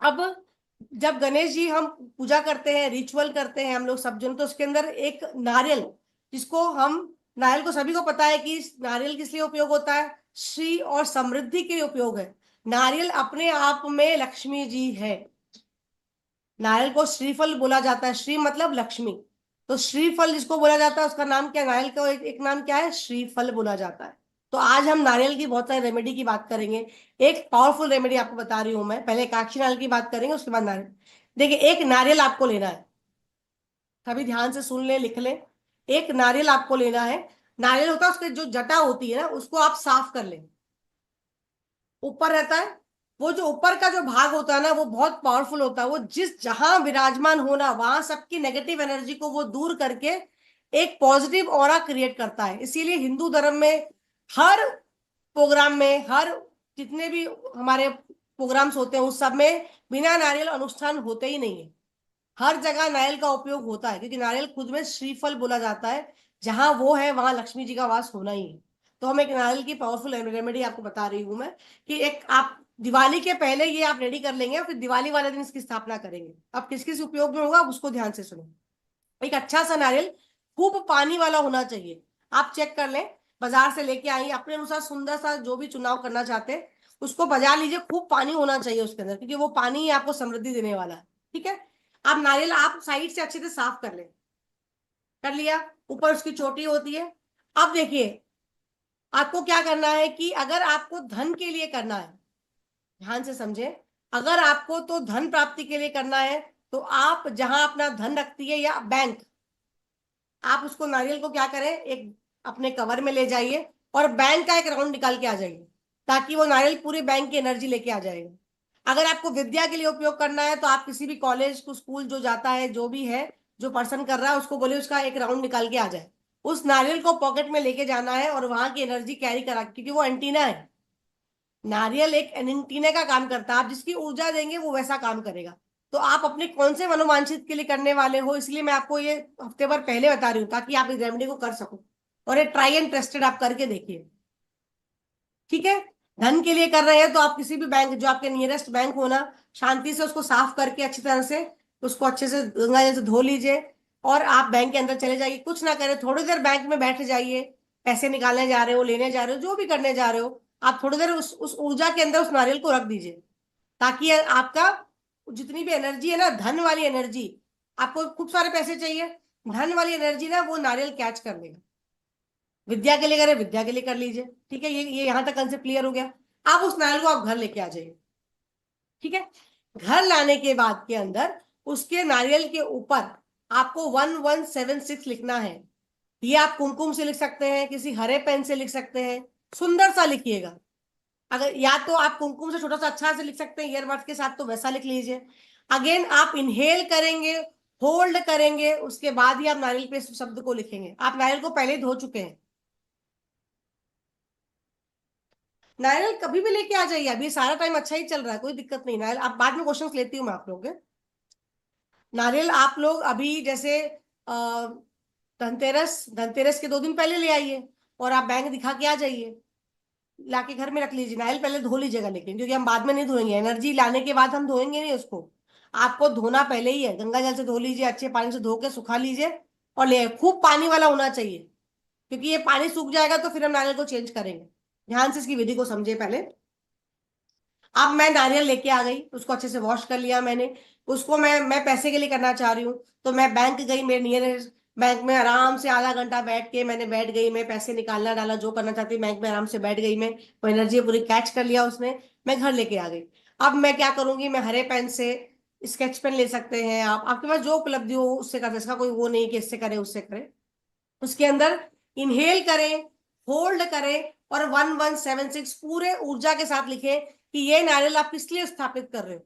अब जब गणेश जी हम पूजा करते हैं, रिचुअल करते हैं हम लोग सब जन, तो उसके अंदर एक नारियल, जिसको हम, नारियल को सभी को पता है कि नारियल किस लिए उपयोग होता है, श्री और समृद्धि के लिए उपयोग है। नारियल अपने आप में लक्ष्मी जी है। नारियल को श्रीफल बोला जाता है, श्री मतलब लक्ष्मी। तो श्रीफल जिसको बोला जाता है उसका नाम क्या है, नारियल का एक नाम क्या है, श्रीफल बोला जाता है। तो आज हम नारियल की बहुत सारी रेमेडी की बात करेंगे। एक पावरफुल रेमेडी आपको बता रही हूं मैं, पहले काक्षी नारियल की बात करेंगे, उसके बाद नारियल। देखिए, एक नारियल आपको लेना है, सभी ध्यान से सुन ले, लिख ले। एक नारियल आपको लेना है। नारियल होता है, उसके जो जटा होती है ना, उसको आप साफ कर लें। ऊपर रहता है, वो जो ऊपर का जो भाग होता है ना, वो बहुत पावरफुल होता है। वो जिस जहां विराजमान होना, वहां सबकी नेगेटिव एनर्जी को वो दूर करके एक पॉजिटिव ऑरा क्रिएट करता है। इसीलिए हिंदू धर्म में हर प्रोग्राम में, हर जितने भी हमारे प्रोग्राम्स होते हैं, उस सब में बिना नारियल अनुष्ठान होते ही नहीं है। हर जगह नारियल का उपयोग होता है, क्योंकि नारियल खुद में श्रीफल बोला जाता है। जहां वो है वहां लक्ष्मी जी का वास होना ही है। तो हम एक नारियल की पावरफुल रेमेडी आपको बता रही हूं मैं, कि एक आप दिवाली के पहले ये आप रेडी कर लेंगे, और फिर दिवाली वाले दिन इसकी स्थापना करेंगे। अब किस किस उपयोग में होगा आप उसको ध्यान से सुनो। एक अच्छा सा नारियल, खूब पानी वाला होना चाहिए। आप चेक कर लें, बाजार से लेके आइए, अपने अनुसार सुंदर सा जो भी चुनाव करना चाहते हैं उसको बजा लीजिए। खूब पानी होना चाहिए उसके अंदर, क्योंकि वो पानी ही आपको समृद्धि देने वाला है। ठीक है। आप नारियल आप साइड से अच्छे से साफ कर लें। कर लिया, ऊपर उसकी चोटी होती है। अब देखिए, आपको क्या करना है कि अगर आपको धन के लिए करना है, ध्यान से समझे, अगर आपको तो धन प्राप्ति के लिए करना है, तो आप जहां अपना धन रखती है या बैंक, आप उसको नारियल को क्या करें, एक अपने कवर में ले जाइए और बैंक का एक राउंड निकाल के आ जाइए, ताकि वो नारियल पूरे बैंक की एनर्जी लेके आ जाएगा। अगर आपको विद्या के लिए उपयोग करना है, तो आप किसी भी कॉलेज को, स्कूल जो जाता है, जो भी है, जो पर्सन कर रहा है, उसको बोले उसका एक राउंड निकाल के आ जाए। उस नारियल को पॉकेट में लेके जाना है और वहां की एनर्जी कैरी करा, क्योंकि वो एंटीना है। नारियल एक एंटीना का काम करता है, आप जिसकी ऊर्जा देंगे वो वैसा काम करेगा। तो आप अपने कौन से मनोवांछित के लिए करने वाले हो, इसलिए मैं आपको ये हफ्ते भर पहले बता रही हूँ, ताकि आप इस रेमेडी को कर सको। और ये ट्राई एंड टेस्टेड आप करके देखिए। ठीक है। धन के लिए कर रहे हैं तो आप किसी भी बैंक, जो आपके नियरेस्ट बैंक हो ना, शांति से उसको साफ करके अच्छी तरह से उसको अच्छे से गंगा जल से धो लीजिए। और आप बैंक के अंदर चले जाइए, कुछ ना करें, थोड़ी देर बैंक में बैठ जाइए। पैसे निकालने जा रहे हो, लेने जा रहे हो, जो भी करने जा रहे हो, आप थोड़ी देर उस ऊर्जा के अंदर उस नारियल को रख दीजिए, ताकि आपका जितनी भी एनर्जी है ना, धन वाली एनर्जी, आपको खूब सारे पैसे चाहिए, धन वाली एनर्जी ना वो नारियल कैच कर लेगा। विद्या के लिए करें, विद्या के लिए कर लीजिए। ठीक है, ये यहां तक कंसेप्ट क्लियर हो गया। आप उस नारियल को आप घर लेके आ जाइए। ठीक है। घर लाने के बाद के अंदर उसके नारियल के ऊपर आपको 1176 लिखना है। ये आप कुमकुम से लिख सकते हैं, किसी हरे पेन से लिख सकते हैं, सुंदर सा लिखिएगा। अगर या तो आप कुमकुम से छोटा सा अच्छा से लिख सकते हैं ईयरबड्स के साथ, तो वैसा लिख लीजिए। अगेन आप इनहेल करेंगे, होल्ड करेंगे, उसके बाद ही आप नारियल पे इस शब्द को लिखेंगे। आप नारियल को पहले ही धो चुके हैं। नारियल कभी भी लेके आ जाइए, अभी सारा टाइम अच्छा ही चल रहा है, कोई दिक्कत नहीं। नारियल आप बाद में क्वेश्चंस लेती हूँ मैं आप लोगों के। नारियल आप लोग अभी जैसे अ, धनतेरस धनतेरस के 2 दिन पहले ले आइए, और आप बैंक दिखा के आ जाइए। लाके घर में रख लीजिए। नारियल पहले धो लीजिएगा, लेकिन क्योंकि हम बाद में नहीं धोएंगे, एनर्जी लाने के बाद हम धोएंगे नहीं उसको। आपको धोना पहले ही है, गंगा जल से धो लीजिए, अच्छे पानी से धो के सुखा लीजिए। और ले खूब पानी वाला होना चाहिए, क्योंकि ये पानी सूख जाएगा तो फिर हम नारियल को चेंज करेंगे। ध्यान से इसकी विधि को समझे पहले। अब मैं नारियल लेके आ गई, उसको अच्छे से वॉश कर लिया मैंने। उसको मैं पैसे के लिए करना चाह रही हूँ, तो मैं बैंक गई, मेरे नियरेस्ट बैंक में आराम से आधा घंटा बैठ के मैंने बैठ गई, मैं पैसे निकालना डाला, जो करना चाहती बैंक में आराम से बैठ गई मैं। वो एनर्जी पूरी कैच कर लिया उसने, मैं घर लेके आ गई। अब मैं क्या करूंगी, मैं हरे पेन से, स्केच पेन ले सकते हैं आप, आपके पास जो उपलब्धि हो उससे कर, इसका कोई वो नहीं कि इससे करें उससे करें। उसके अंदर इनहेल करें, होल्ड करें, और 1176 पूरे ऊर्जा के साथ लिखें कि ये नारियल आप किस लिए स्थापित कर रहे हो।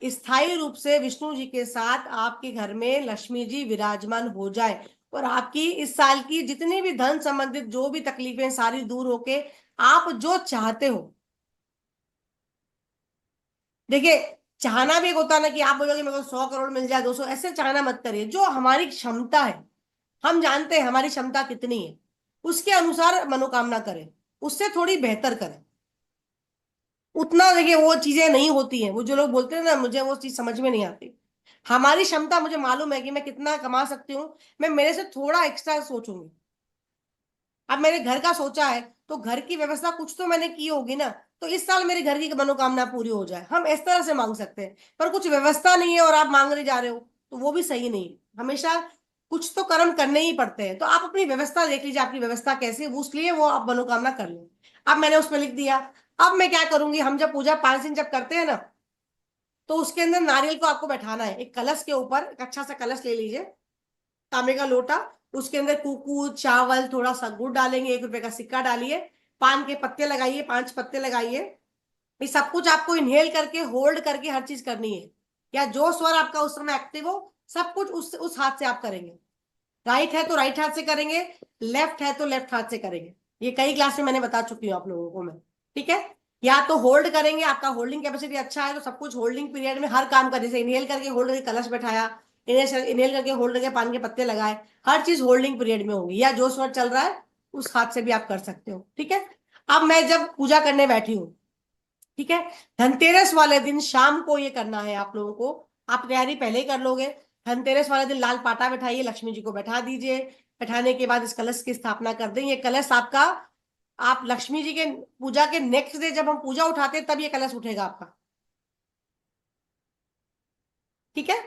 स्थायी रूप से विष्णु जी के साथ आपके घर में लक्ष्मी जी विराजमान हो जाए, और आपकी इस साल की जितनी भी धन संबंधित जो भी तकलीफें सारी दूर होके आप जो चाहते हो। देखिए, चाहना भी एक होता है ना, कि आप बोलोगे मेरे को 100 करोड़ मिल जाए, 200, ऐसे चाहना मत करिए। जो हमारी क्षमता है, हम जानते हैं हमारी क्षमता कितनी है, उसके अनुसार मनोकामना करें, उससे थोड़ी बेहतर करें। उतना देखिए वो चीजें नहीं होती हैं, वो जो लोग बोलते हैं ना, मुझे वो चीज समझ में नहीं आती। हमारी क्षमता, मुझे मालूम है कि मैं कितना कमा सकती हूँ, मैं मेरे से थोड़ा एक्स्ट्रा सोचूंगी। अब मैंने घर का सोचा है तो घर की व्यवस्था कुछ तो मैंने की होगी ना, तो इस साल मेरे घर की मनोकामना पूरी हो जाए, हम इस तरह से मांग सकते हैं। पर कुछ व्यवस्था नहीं है और आप मांग रहे जा रहे हो, तो वो भी सही नहीं है। हमेशा कुछ तो कर्म करने ही पड़ते हैं, तो आप अपनी व्यवस्था देख लीजिए, आपकी व्यवस्था कैसी है, वो उसके लिए वो आप मनोकामना कर लो। अब मैंने उसमें लिख दिया। अब मैं क्या करूंगी, हम जब पूजा 5 दिन जब करते हैं ना, तो उसके अंदर नारियल को आपको बैठाना है एक कलश के ऊपर, एक अच्छा सा कलश ले लीजिए, तांबे का लोटा। उसके अंदर कुकू चावल थोड़ा सा गुड़ डालेंगे, 1 रुपए का सिक्का डालिए, पान के पत्ते लगाइए, 5 पत्ते लगाइए। ये सब कुछ आपको इनहेल करके होल्ड करके हर चीज करनी है, या जो स्वर आपका उस समय एक्टिव हो, सब कुछ उस हाथ से आप करेंगे। राइट है तो राइट हाथ से करेंगे, लेफ्ट है तो लेफ्ट हाथ से करेंगे। ये कई क्लास में मैंने बता चुकी हूँ आप लोगों को मैं। ठीक है, या तो होल्ड करेंगे, आपका होल्डिंग कैपेसिटी अच्छा है तो सब कुछ होल्डिंग पीरियड में हर काम कर, जैसे इनहेल करके होल्ड करके कलश बैठाया, इनहेल करके होल्ड करके पान के पत्ते लगाए, हर चीज होल्डिंग पीरियड में होगी, या जो स्वर चल रहा है उस हाथ से भी आप कर सकते हो। ठीक है, अब मैं जब पूजा करने बैठी हूँ, ठीक है, धनतेरस वाले दिन शाम को ये करना है आप लोगों को। आप तैयारी पहले ही कर लोगे। धनतेरस वाले दिन लाल पाटा बैठाइए, लक्ष्मी जी को बैठा दीजिए। बैठाने के बाद इस कलश की स्थापना कर दें। ये कलश आपका, आप लक्ष्मी जी के पूजा के नेक्स्ट डे जब हम पूजा उठाते हैं तब ये कलश उठेगा आपका। ठीक है,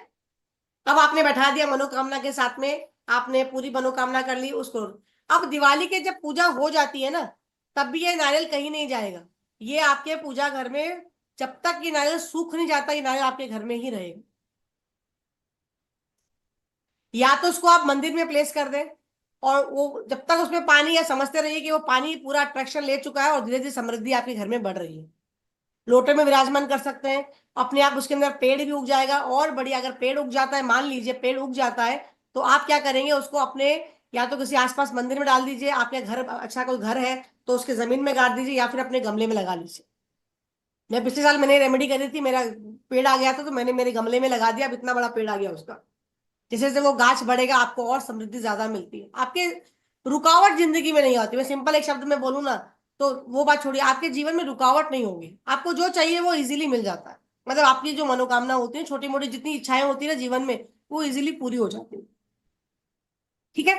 अब आपने बैठा दिया मनोकामना के साथ में, आपने पूरी मनोकामना कर ली उसको। अब दिवाली के जब पूजा हो जाती है ना, तब भी ये नारियल कहीं नहीं जाएगा। ये आपके पूजा घर में, जब तक ये नारियल सूख नहीं जाता, ये नारियल आपके घर में ही रहेगा। या तो उसको आप मंदिर में प्लेस कर दें, और वो जब तक उसमें पानी, या समझते रहिए कि वो पानी पूरा अट्रैक्शन ले चुका है और धीरे धीरे समृद्धि आपके घर में बढ़ रही है। लोटे में विराजमान कर सकते हैं। अपने आप उसके अंदर पेड़ भी उग जाएगा, और बढ़िया अगर पेड़ उग जाता है, मान लीजिए पेड़ उग जाता है, तो आप क्या करेंगे उसको अपने, या तो किसी आसपास मंदिर में डाल दीजिए, आपके घर अच्छा कोई घर है तो उसके जमीन में गाड़ दीजिए, या फिर अपने गमले में लगा लीजिए। मैं पिछले साल मैंने रेमेडी करी थी, मेरा पेड़ आ गया था तो मैंने मेरे गमले में लगा दिया, अब इतना बड़ा पेड़ आ गया उसका। जैसे जैसे वो गाछ बढ़ेगा आपको और समृद्धि ज्यादा मिलती है, आपके रुकावट जिंदगी में नहीं आती। मैं सिंपल एक शब्द में बोलूँ ना, तो वो बात छोड़िए, आपके जीवन में रुकावट नहीं होगी, आपको जो चाहिए वो इजीली मिल जाता है। मतलब आपकी जो मनोकामना होती है, छोटी मोटी जितनी इच्छाएं होती है ना जीवन में, वो इजीली पूरी हो जाती है। ठीक है,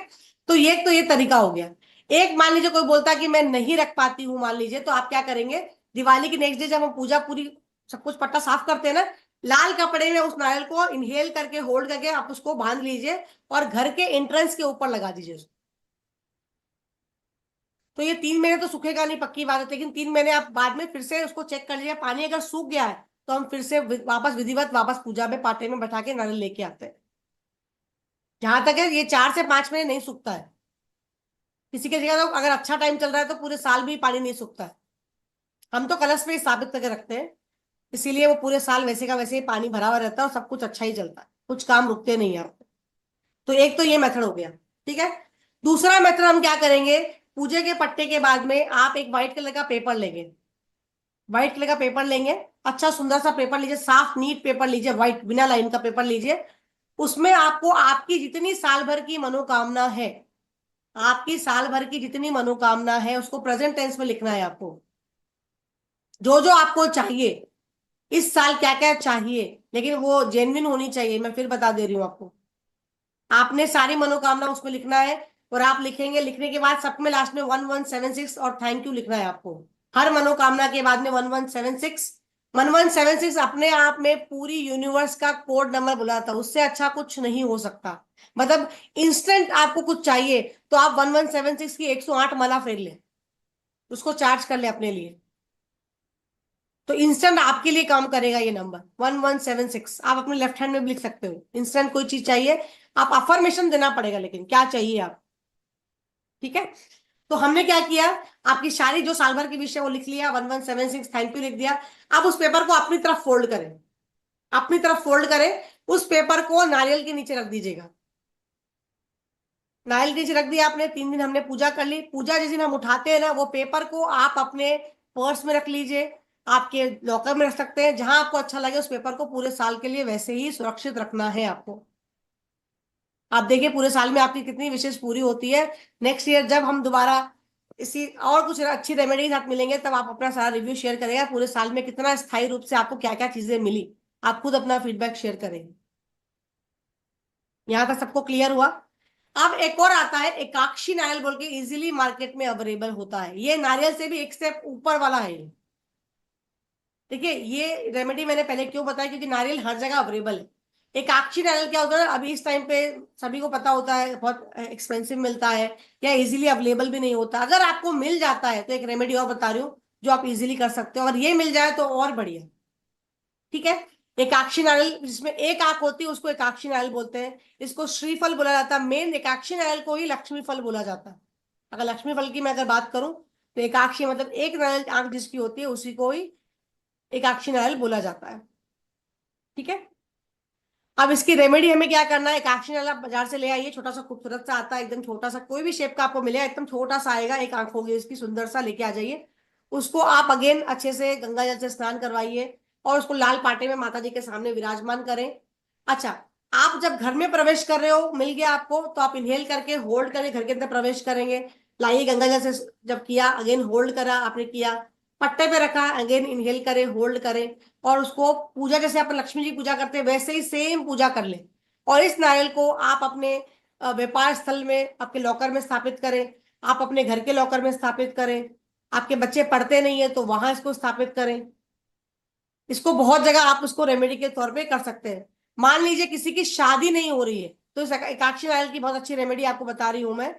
तो ये तरीका हो गया। एक मान लीजिए कोई बोलता है कि मैं नहीं रख पाती हूँ, मान लीजिए, तो आप क्या करेंगे, दिवाली के नेक्स्ट डे जब हम पूजा पूरी सब कुछ पट्टा साफ करते हैं ना, लाल कपड़े में उस नारियल को इनहेल करके होल्ड करके आप उसको बांध लीजिए, और घर के एंट्रेंस के ऊपर लगा दीजिए उसको। तो ये 3 महीने तो सूखेगा नहीं, पक्की बात है, लेकिन 3 महीने आप बाद में फिर से उसको चेक कर लीजिए, पानी अगर सूख गया है तो हम फिर से वापस विधिवत वापस पूजा में पाटे में बैठा के नारियल लेके आते हैं। जहां तक है ये 4 से 5 महीने नहीं सूखता है। किसी की जगह तो अगर अच्छा टाइम चल रहा है तो पूरे साल भी पानी नहीं सूखता है। हम तो कलश में ही स्थापित करके रखते हैं, इसीलिए वो पूरे साल वैसे का वैसे ही पानी भरा हुआ रहता है और सब कुछ अच्छा ही चलता है, कुछ काम रुकते नहीं है। तो एक तो ये मेथड हो गया। ठीक है, दूसरा मेथड हम क्या करेंगे, पूजे के पट्टे के बाद में आप एक व्हाइट कलर का पेपर लेंगे। व्हाइट कलर का पेपर लेंगे, अच्छा सुंदर सा पेपर लीजिए, साफ नीट पेपर लीजिए, व्हाइट बिना लाइन का पेपर लीजिए। उसमें आपको आपकी जितनी साल भर की मनोकामना है, आपकी साल भर की जितनी मनोकामना है उसको प्रेजेंट टेंस में लिखना है आपको। जो जो आपको चाहिए, इस साल क्या क्या चाहिए, लेकिन वो जेन्युइन होनी चाहिए, मैं फिर बता दे रही हूँ आपको। आपने सारी मनोकामना उसमें लिखना है, और आप लिखेंगे, लिखने के बाद सब में लास्ट में 1176 और थैंक यू लिखना है आपको। हर मनोकामना के बाद में 1176। 1176 अपने आप में पूरी यूनिवर्स का कोड नंबर बुलाता है, उससे अच्छा कुछ नहीं हो सकता। मतलब इंस्टेंट आपको कुछ चाहिए तो आप 1176 की 108 माला फेर ले, उसको चार्ज कर ले अपने लिए, तो इंस्टेंट आपके लिए काम करेगा ये नंबर 1176। आप अपने लेफ्ट हैंड में भी लिख सकते हो, इंस्टेंट कोई चीज चाहिए, आप अफर्मेशन देना पड़ेगा, लेकिन क्या चाहिए आप। ठीक है, तो हमने क्या किया, आपकी सारी जो साल भर की विषय वो लिख लिया, 1176 थैंक यू लिख दिया। अब उस पेपर को अपनी तरफ फोल्ड करें, अपनी तरफ फोल्ड करें, उस पेपर को नारियल के नीचे रख दीजिएगा। नारियल के नीचे रख दिया आपने, 3 दिन हमने पूजा कर ली। पूजा जिस दिन हम उठाते हैं ना, वो पेपर को आप अपने पर्स में रख लीजिए, आपके लॉकर में रख सकते हैं, जहां आपको अच्छा लगे। उस पेपर को पूरे साल के लिए वैसे ही सुरक्षित रखना है आपको। आप देखिए पूरे साल में आपकी कितनी विशेष पूरी होती है। नेक्स्ट ईयर जब हम दोबारा इसी और कुछ अच्छी रेमेडी के साथ मिलेंगे, तब आप अपना सारा रिव्यू शेयर करेगा, पूरे साल में कितना स्थायी रूप से आपको क्या क्या चीजें मिली, आप खुद अपना फीडबैक शेयर करेंगे। यहाँ तक सबको क्लियर हुआ? अब एक और आता है एकाक्षी नारियल बोल के, इजीली मार्केट में अवेलेबल होता है, ये नारियल से भी एक स्टेप ऊपर वाला है ये। देखिए ये रेमेडी मैंने पहले क्यों बताया, क्योंकि नारियल हर जगह अवेलेबल है। एकाक्षी नारियल क्या होता है, अभी इस टाइम पे सभी को पता होता है बहुत एक्सपेंसिव मिलता है, या इजीली अवेलेबल भी नहीं होता। अगर आपको मिल जाता है तो एक रेमेडी और बता रही हूँ जो आप इजीली कर सकते हो, अगर ये मिल जाए तो और बढ़िया। ठीक है, एकाक्षी नारियल जिसमें एक आंख होती है उसको एकाक्षी नारियल बोलते हैं, इसको श्रीफल बोला जाता है। मेन एकाक्षी नारियल को ही लक्ष्मी फल बोला जाता है। अगर लक्ष्मी फल की मैं अगर बात करूं तो एकाक्षी मतलब एक नारियल आंख जिसकी होती है उसी को ही एकाक्षी नारियल बोला जाता है। ठीक है, अब इसकी रेमेडी हमें क्या करना है, एकाक्षी नारियल आप बाजार से ले आइए, छोटा सा खूबसूरत सा आता है, एकदम छोटा सा, कोई भी शेप का आपको मिलेगा, एकदम छोटा सा आएगा, एक आंख होगी इसकी, सुंदर सा लेके आ जाइए। उसको आप अगेन अच्छे से गंगा जल से स्नान करवाइए और उसको लाल पाटे में माता जी के सामने विराजमान करें। अच्छा, आप जब घर में प्रवेश कर रहे हो, मिल गया आपको, तो आप इनहेल करके होल्ड करके घर के अंदर प्रवेश करेंगे। लाइए गंगा जल से, जब किया अगेन होल्ड करा आपने, किया पट्टे पे रखा, अगेन इनहेल करें होल्ड करें, और उसको पूजा जैसे अपन लक्ष्मी जी पूजा करते हैं वैसे ही सेम पूजा कर ले। और इस नारियल को आप अपने व्यापार स्थल में, आपके लॉकर में स्थापित करें, आप अपने घर के लॉकर में स्थापित करें, आपके बच्चे पढ़ते नहीं है तो वहां इसको स्थापित करें। इसको बहुत जगह आप उसको रेमेडी के तौर पे कर सकते हैं। मान लीजिए किसी की शादी नहीं हो रही है, तो इस एकाक्षी नारियल की बहुत अच्छी रेमेडी आपको बता रही हूं मैं।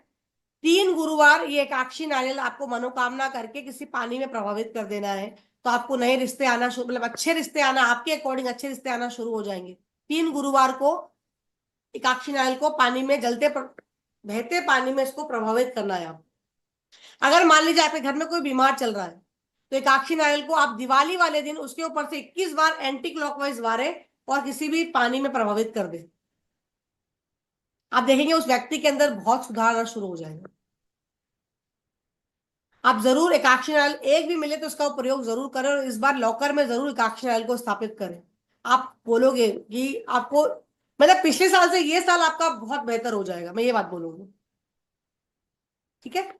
3 गुरुवार ये एकाक्षी नारियल आपको मनोकामना करके किसी पानी में प्रभावित कर देना है, तो आपको नए रिश्ते आना शुरू, मतलब अच्छे रिश्ते आना, आपके अकॉर्डिंग अच्छे रिश्ते आना शुरू हो जाएंगे। 3 गुरुवार को एकाक्षी नारियल को पानी में बहते पानी में इसको प्रभावित करना है आप। अगर मान लीजिए आपके घर में कोई बीमार चल रहा है, तो एकाक्षी नारियल को आप दिवाली वाले दिन उसके ऊपर से 21 बार एंटी क्लॉकवाइज वारे और किसी भी पानी में प्रभावित कर दे, आप देखेंगे उस व्यक्ति के अंदर बहुत सुधार आना शुरू हो जाएगा। आप जरूर एकाक्षी नारियल एक भी मिले तो उसका प्रयोग जरूर करें, और इस बार लॉकर में जरूर एकाक्षी नारियल को स्थापित करें। आप बोलोगे कि आपको, मतलब पिछले साल से ये साल आपका बहुत बेहतर हो जाएगा, मैं ये बात बोलूंगी। ठीक है।